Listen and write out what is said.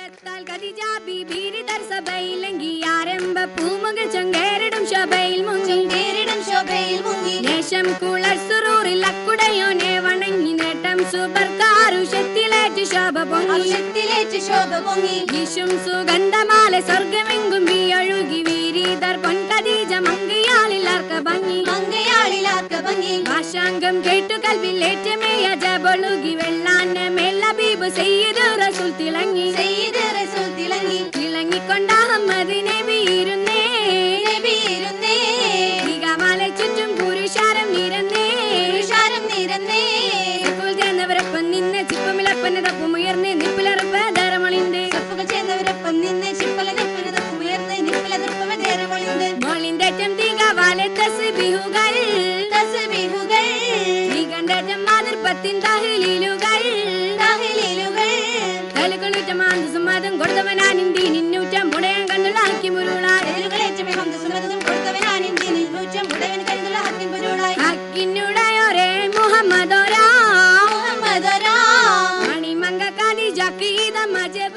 മുഖത്താൽ ഖദീജ ബീബി ദർസബയിലെങ്കി ആരംഭ പൂമുകൾ ചൊങ്കേറിടും ശോഭയിൽ മുങ്ങി ദേശം കുളർ സുറൂറിൽ അക്കുടയോനെ വണങ്ങി നേട്ടം സുബർക്കാരുഷത്തിലേറ്റ് ശോഭ പൊങ്ങി ീശും സുഗന്ധമാല സ്വർഗമെങ്കും വീയൊഴുകി വീരീതർ പൊൻ ഖദീജ മങ്കയാളിലാർക്ക ഭംഗി ഭാഷാംഗം കേട്ടു കൽവിലേറ്റമേയ ജബൊഴുകി വെള്ളാന മേൽ ഹബീബ് സയ്യിദ് റസൂൽ തിളങ്ങി തിളങ്ങിക്കൊണ്ട അഹമ്മദ് നബി ഇരുന്നേ ദിഗമാല ചുറ്റും പുരുഷാരം നിരന്നേ ചേർന്നവരൊപ്പം നിന്ന് ചിപ്പമിലപ്പന തപ്പുമുയർന്ന് നിപ്പിലറുപ്പ ധാരമൊളിണ്ട് മോളിന്റേറ്റം തികവാലെ തസ്ബീഹുകൾ നികണ്ടേറ്റം മാതൃപ്പത്തിൻ തഹ്ലീലുകൾ തലകുളുറ്റം ആന്തസുമതം കൊടുത്തവനാനിന്തി നിന്നൂറ്റം മുടയാൻ കണ്ണുളാക്കി മുരുളായി ഹക്കിനുടയോരേ മുഹമ്മദോരാ മണിമംഗ ഖദീജ കീദ മജബ